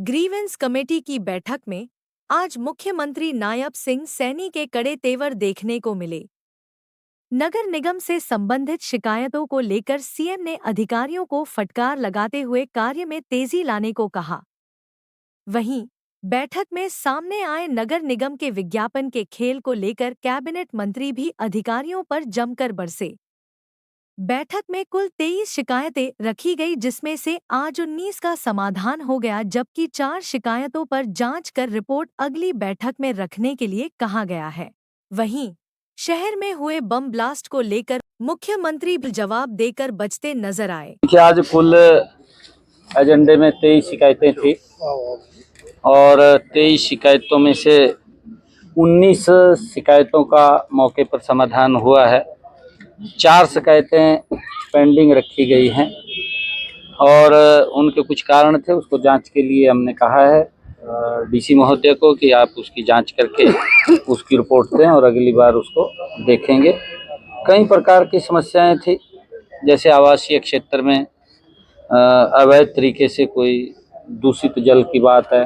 Grievance committee की बैठक में आज मुख्यमंत्री नायब सिंह सैनी के कड़े तेवर देखने को मिले। नगर निगम से संबंधित शिकायतों को लेकर सीएम ने अधिकारियों को फटकार लगाते हुए कार्य में तेजी लाने को कहा। वहीं बैठक में सामने आए नगर निगम के विज्ञापन के खेल को लेकर कैबिनेट मंत्री भी अधिकारियों पर जमकर बरसे। बैठक में कुल 23 शिकायतें रखी गई, जिसमें से आज 19 का समाधान हो गया, जबकि 4 शिकायतों पर जांच कर रिपोर्ट अगली बैठक में रखने के लिए कहा गया है। वहीं शहर में हुए बम ब्लास्ट को लेकर मुख्यमंत्री भी जवाब देकर बचते नजर आए। आज कुल एजेंडे में 23 शिकायतें थी और 23 शिकायतों में से 19 शिकायतों का मौके पर समाधान हुआ है। 4 शिकायतें पेंडिंग रखी गई हैं और उनके कुछ कारण थे, उसको जांच के लिए हमने कहा है डीसी महोदय को कि आप उसकी जांच करके उसकी रिपोर्ट दें और अगली बार उसको देखेंगे। कई प्रकार की समस्याएं थी, जैसे आवासीय क्षेत्र में अवैध तरीके से कोई दूषित जल की बात है,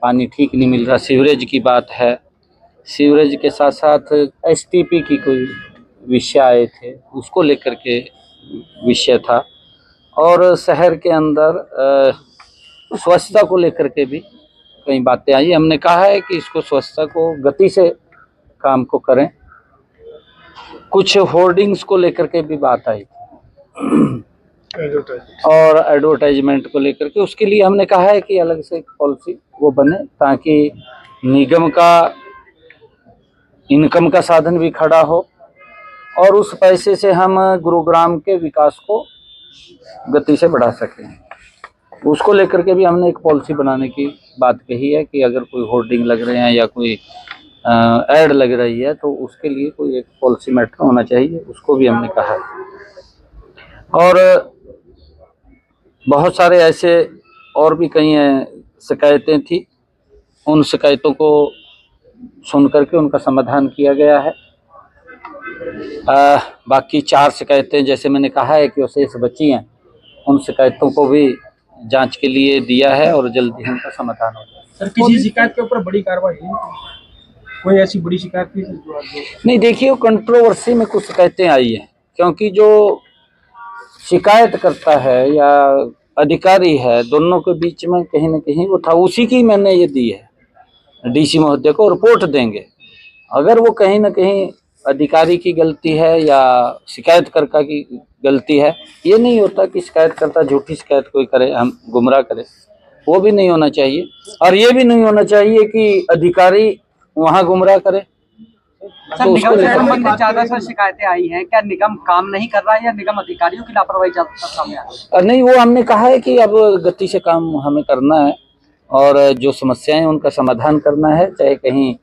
पानी ठीक नहीं मिल रहा, सीवरेज की बात है, सीवरेज के साथ साथ एसटीपी की कोई विषय आए थे, उसको लेकर के विषय था, और शहर के अंदर स्वच्छता को लेकर के भी कई बातें आई। हमने कहा है कि इसको स्वच्छता को गति से काम को करें। कुछ होर्डिंग्स को लेकर के भी बात आई और एडवर्टाइजमेंट को लेकर के, उसके लिए हमने कहा है कि अलग से एक पॉलिसी वो बने ताकि निगम का इनकम का साधन भी खड़ा हो और उस पैसे से हम गुरुग्राम के विकास को गति से बढ़ा सकें। उसको लेकर के भी हमने एक पॉलिसी बनाने की बात कही है कि अगर कोई होर्डिंग लग रहे हैं या कोई एड लग रही है तो उसके लिए कोई एक पॉलिसी मैटर होना चाहिए, उसको भी हमने कहा है। और बहुत सारे ऐसे और भी कई शिकायतें थी, उन शिकायतों को सुन करके उनका समाधान किया गया है। बाकी 4 शिकायतें जैसे मैंने कहा है कि वो शेष बची हैं, उन शिकायतों को भी जांच के लिए दिया है और जल्दी उनका समाधान हो जाए। सर, किसी शिकायत के ऊपर बड़ी कार्रवाई कोई ऐसी बड़ी शिकायत थी? नहीं, देखिए वो कंट्रोवर्सी में कुछ शिकायतें आई हैं, क्योंकि जो शिकायत करता है या अधिकारी है, दोनों के बीच में कहीं ना कहीं वो था, उसी की मैंने ये दी है डीसी महोदय को, रिपोर्ट देंगे। अगर वो कहीं ना कहीं अधिकारी की गलती है या शिकायतकर्ता की गलती है, ये नहीं होता कि शिकायतकर्ता झूठी शिकायत कोई करे, हम गुमराह करे, वो भी नहीं होना चाहिए। और ये भी नहीं होना चाहिए कि अधिकारी वहाँ गुमराह करे। सर, निगम से संबंधित 1400 शिकायतें आई हैं, क्या निगम काम नहीं कर रहा है या निगम अधिकारियों की लापरवाही सामने आ रही है? नहीं, वो हमने कहा है कि अब गति से काम हमें करना है और जो समस्याएं उनका समाधान करना है, चाहे कहीं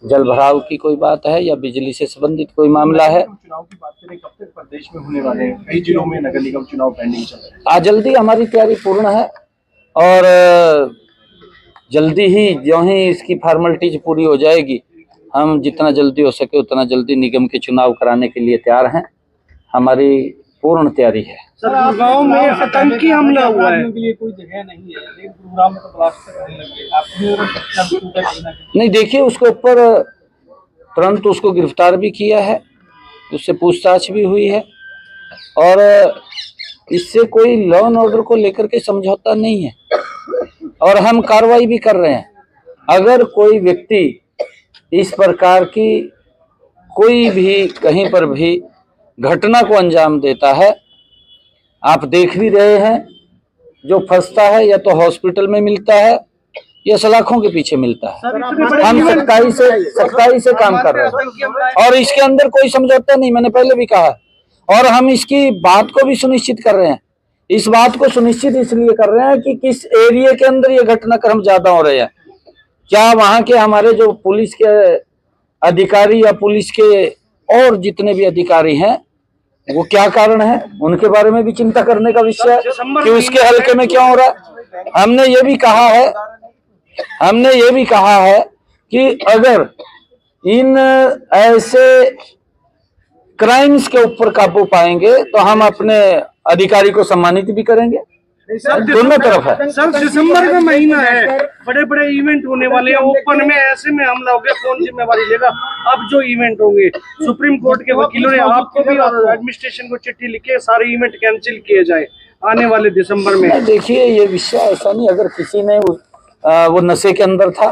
जल भराव की कोई बात है या बिजली से संबंधित कोई मामला है। चुनाव की बात करें, कब तक प्रदेश में होने वाले हैं? कई जिलों में नगर निगम चुनाव पेंडिंग चल रहे हैं। आज जल्दी हमारी तैयारी पूर्ण है और जल्दी ही जो ही इसकी फॉर्मेलिटीज पूरी हो जाएगी, हम जितना जल्दी हो सके उतना जल्दी निगम के चुनाव कराने के लिए तैयार हैं। हमारी पूर्ण तैयारी है। सर, गुड़गांव में आतंकी हमला हुआ है, के लिए कोई जगह नहीं है, लेकिन गुड़गांव में तो ब्लास्ट करने लगे। नहीं, देखिए उसके ऊपर तुरंत उसको गिरफ्तार भी किया है, उससे पूछताछ भी हुई है और इससे कोई लॉ एंड ऑर्डर को लेकर के समझौता नहीं है और हम कार्रवाई भी कर रहे हैं। अगर कोई व्यक्ति इस प्रकार की कोई भी कहीं पर भी घटना को अंजाम देता है, आप देख भी रहे हैं, जो फंसता है या तो हॉस्पिटल में मिलता है या सलाखों के पीछे मिलता है। हम सख्ताई से काम कर रहे हैं और इसके अंदर कोई समझौता नहीं, मैंने पहले भी कहा, और हम इसकी बात को भी सुनिश्चित कर रहे हैं। इस बात को सुनिश्चित इसलिए कर रहे हैं कि किस एरिया के अंदर ये घटनाक्रम ज्यादा हो रहे हैं, क्या वहां के हमारे जो पुलिस के अधिकारी या पुलिस के और जितने भी अधिकारी हैं वो क्या कारण है, उनके बारे में भी चिंता करने का विषय है कि उसके हल्के में क्या हो रहा है। हमने ये भी कहा है कि अगर इन ऐसे क्राइम्स के ऊपर काबू पाएंगे तो हम अपने अधिकारी को सम्मानित भी करेंगे दोनों तरफ है। सर दिसंबर का महीना है, बड़े बड़े इवेंट होने वाले हैं, ओपन में ऐसे में हमला हो गया, कौन जिम्मेवारी लेगा? अब जो इवेंट होंगे, सुप्रीम कोर्ट के वकीलों ने आपको भी और एडमिनिस्ट्रेशन को चिट्ठी लिखे सारे इवेंट कैंसिल किए जाए आने वाले दिसंबर में। देखिए ये विषय ऐसा नहीं, अगर किसी ने वो नशे के अंदर था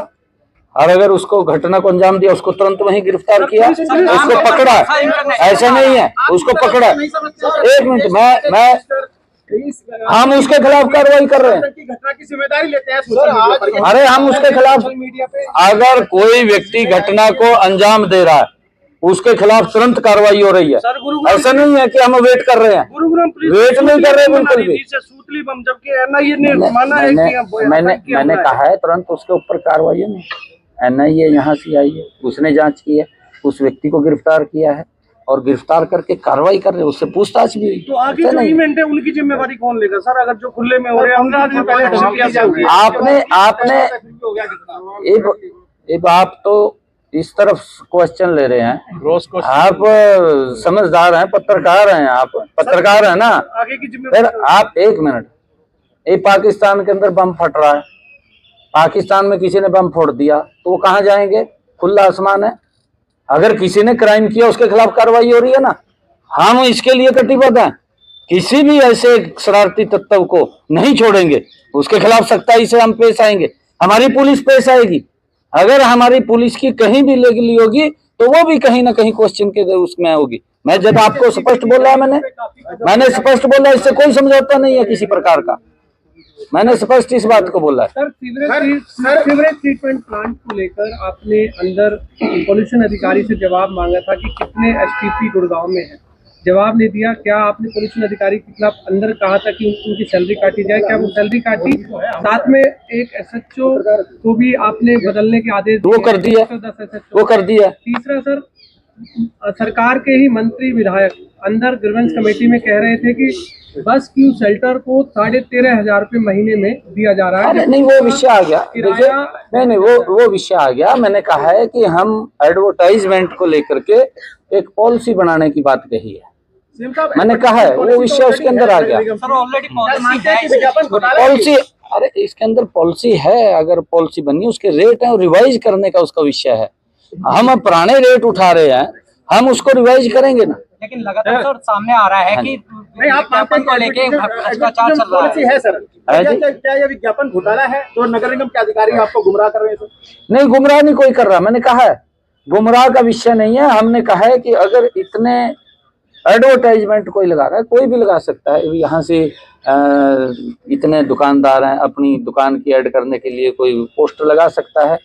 और अगर उसको घटना को अंजाम दिया, उसको तुरंत वहीं गिरफ्तार किया, उसको पकड़ा, ऐसा नहीं है, उसको पकड़ा। एक मिनट, हम उसके खिलाफ कार्रवाई कर रहे हैं। घटना की जिम्मेदारी लेते हैं। अरे हम उसके खिलाफ, अगर कोई व्यक्ति घटना को अंजाम दे रहा है उसके खिलाफ तुरंत कार्रवाई हो रही है। ऐसा नहीं है कि हम वेट कर रहे हैं, वेट नहीं कर रहे बिल्कुल भी। मैंने कहा है तुरंत उसके ऊपर कार्रवाई है। NIA यहाँ से आई है, उसने जांच की है, उस व्यक्ति को गिरफ्तार किया है और गिरफ्तार करके कार्रवाई कर रहे हैं, उससे पूछताछ भी हुई। तो आगे जो इवेंट है उनकी जिम्मेवारी कौन लेगा सर? अगर जो खुले में हो रहे हैं, आपने आप तो इस तरफ क्वेश्चन ले रहे हैं, आप समझदार हैं, पत्रकार हैं, आप पत्रकार हैं ना। आगे की जिम्मेदारी फिर आप एक मिनट, ये पाकिस्तान के अंदर बम फट रहा है, पाकिस्तान में किसी ने बम फोड़ दिया तो वो कहाँ जाएंगे? खुला आसमान है। अगर किसी ने क्राइम किया उसके खिलाफ कार्रवाई हो रही है ना, हम इसके लिए कटिबद्ध हैं। किसी भी ऐसे शरारती तत्व को नहीं छोड़ेंगे, उसके खिलाफ सख्ताई से हम पेश आएंगे, हमारी पुलिस पेश आएगी। अगर हमारी पुलिस की कहीं भी लेगली होगी तो वो भी कहीं ना कहीं क्वेश्चन के उसमें होगी। मैं जब आपको स्पष्ट बोला, मैंने स्पष्ट बोला, इससे कोई समझौता नहीं है किसी प्रकार का, मैंने स्पष्ट इस बात को बोला है। सर सीवरेज ट्रीटमेंट प्लांट को लेकर आपने अंदर पोल्यूशन अधिकारी से जवाब मांगा था कि कितने STP गुड़गांव में है, जवाब नहीं दिया। क्या आपने पोल्यूशन अधिकारी के खिलाफ अंदर कहा था कि उनकी सैलरी काटी जाए? क्या वो सैलरी काटी? साथ में एक SHO को भी आपने बदलने के आदेश वो कर दिया, वो कर दिया। तीसरा सर, सरकार के ही मंत्री विधायक अंदर ग्रीवेंस कमेटी में कह रहे थे कि बस क्यू शेल्टर को 13,500 रुपये महीने में दिया जा रहा है। नहीं, वो विषय आ गया, नहीं वो विषय आ गया। मैंने कहा है कि हम एडवर्टाइजमेंट को लेकर के एक पॉलिसी बनाने की बात कही है, मैंने कहा है, वो विषय उसके अंदर आ गया। पॉलिसी, अरे इसके अंदर पॉलिसी है, अगर पॉलिसी बनी उसके रेट है और रिवाइज करने का उसका विषय है। हम पुराने रेट उठा रहे हैं, हम उसको रिवाइज करेंगे ना। लेकिन लगातार सर सामने आ रहा है कि विज्ञापन को लेके भ्रष्टाचार चल रहा है सर। क्या ये विज्ञापन घोटाला है तो नगर निगम के अधिकारी आपको गुमराह कर रहे हैं? नहीं, गुमराह नहीं कोई कर रहा, मैंने कहा है गुमराह का विषय नहीं है। हमने कहा है कि अगर इतने एडवर्टाइजमेंट कोई लगा रहा है, कोई भी लगा सकता है, यहाँ से इतने दुकानदार हैं, अपनी दुकान की ऐड करने के लिए कोई पोस्टर लगा सकता है,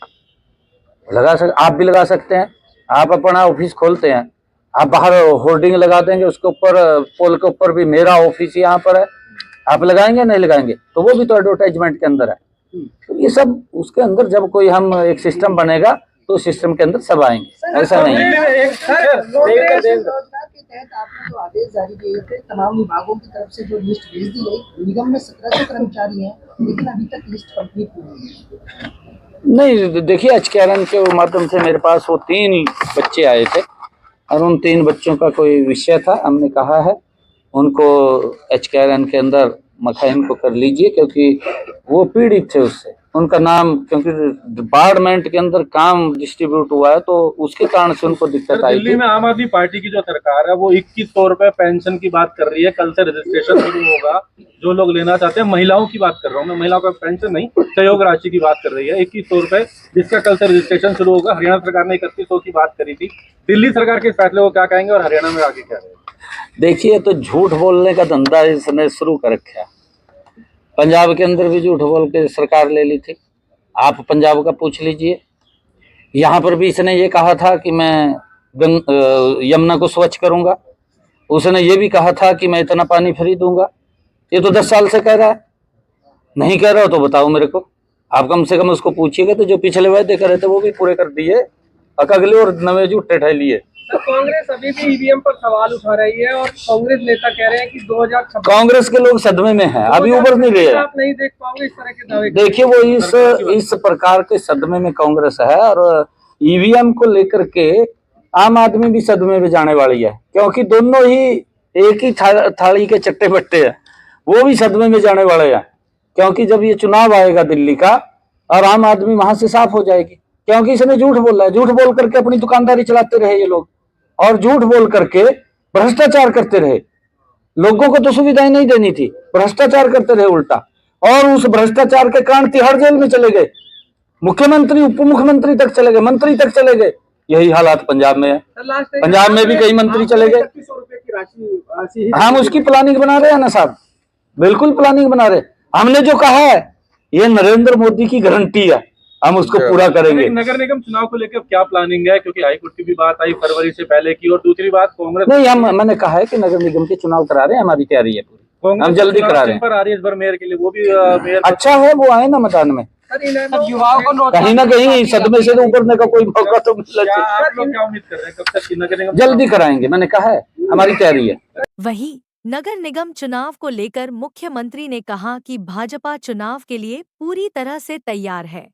आप भी लगा सकते हैं। आप अपना ऑफिस खोलते हैं, आप बाहर होर्डिंग लगा देंगे, उसके ऊपर पोल के ऊपर भी मेरा ऑफिस यहाँ पर है, आप लगाएंगे नहीं लगाएंगे? तो वो भी तो एडवर्टाइजमेंट के अंदर है। तो ये सब उसके अंदर जब कोई हम एक सिस्टम बनेगा तो सिस्टम के अंदर सब आएंगे, ऐसा नहीं है। आपने जो आदेश जारी किए थे, तमाम विभागों की तरफ से जो लिस्ट भेज दी गई, निगम में 1700 कर्मचारी हैं, लेकिन अभी तक लिस्ट कंप्लीट नहीं है। नहीं, देखिए HKRN के माध्यम से मेरे पास वो 3 बच्चे आए थे और उन 3 बच्चों का कोई विषय था, हमने कहा है उनको HKRN के अंदर मखाइम को कर लीजिए, क्योंकि वो पीड़ित थे उससे, उनका नाम, क्योंकि डिपार्टमेंट के अंदर काम डिस्ट्रीब्यूट हुआ है तो उसके कारण से उनको दिक्कत आई थी। दिल्ली में आम आदमी पार्टी की जो सरकार है वो 2100 रुपए पेंशन की बात कर रही है, कल से रजिस्ट्रेशन शुरू होगा। जो लोग लेना चाहते हैं, महिलाओं की बात कर रहा हूँ मैं, महिलाओं का पेंशन नहीं, सहयोग राशि की बात कर रही है, 2100 रुपए, जिसका कल से रजिस्ट्रेशन शुरू होगा। हरियाणा सरकार ने 3100 की बात करी थी। दिल्ली सरकार के फैसले को क्या कहेंगे और हरियाणा में आगे क्या रहेगा? देखिए, तो झूठ बोलने का धंधा इसने शुरू कर रखा है। पंजाब के अंदर भी झूठ बोल के सरकार ले ली थी, आप पंजाब का पूछ लीजिए। यहाँ पर भी इसने ये कहा था कि मैं यमुना को स्वच्छ करूंगा, उसने ये भी कहा था कि मैं इतना पानी फ्री दूंगा। ये तो 10 साल से कह रहा है, नहीं कह रहा हो तो बताओ मेरे को। आप कम से कम उसको पूछिएगा तो जो पिछले वायदे करे थे वो भी पूरे कर दिए, अगले और नवे झूठे ठह लिए। कांग्रेस अभी भी ईवीएम पर सवाल उठा रही है और कांग्रेस नेता कह रहे हैं कि 2026 कांग्रेस के लोग सदमे में हैं, अभी उभर नहीं रहे। आप नहीं देख पाओगे इस तरह के दावे? देखिए, वो इस प्रकार के सदमे में कांग्रेस है और ईवीएम को लेकर के आम आदमी भी सदमे में जाने वाली है, क्योंकि दोनों ही एक ही थाली के चट्टे बट्टे हैं। वो भी सदमे में जाने वाले हैं, क्योंकि जब ये चुनाव आएगा दिल्ली का और आम आदमी वहां से साफ हो जाएगी, क्योंकि इसने झूठ बोला है। झूठ बोल करके अपनी दुकानदारी चलाते रहे ये लोग, और झूठ बोल करके भ्रष्टाचार करते रहे। लोगों को तो सुविधाएं नहीं देनी थी, भ्रष्टाचार करते रहे उल्टा, और उस भ्रष्टाचार के कारण तिहाड़ जेल में चले गए, मुख्यमंत्री उप मुख्यमंत्री तक चले गए, मंत्री तक चले गए। यही हालात पंजाब में है। पंजाब में भी कई मंत्री चले गए। 3100 की राशि हम उसकी प्लानिंग बना रहे हैं ना साहब, बिल्कुल प्लानिंग बना रहे। हमने जो कहा है ये नरेंद्र मोदी की गारंटी है, हम उसको पूरा करेंगे। नगर निगम चुनाव को लेकर क्या प्लानिंग है, क्योंकि हाईकोर्ट की भी बात आई फरवरी से पहले की, और दूसरी बात कांग्रेस नहीं, मैंने कहा है कि नगर निगम के चुनाव करा रहे हैं, हमारी तैयारी है पूरी, हम जल्दी करा रहे हैं। पर आ रही है इस बार मेयर के लिए, वो भी मेयर अच्छा है वो आए ना मैदान में, युवाओं को कहीं ना कहीं सदमे से उभरने का कोई मौका तो मिलना चाहिए। आप लोग क्या उम्मीद कर रहे हैं, कब तक नगर निगम जल्दी कराएंगे, मैंने कहा है हमारी तैयारी है। वहीं नगर निगम चुनाव को लेकर मुख्यमंत्री ने कहा कि भाजपा चुनाव के लिए पूरी तरह से तैयार है।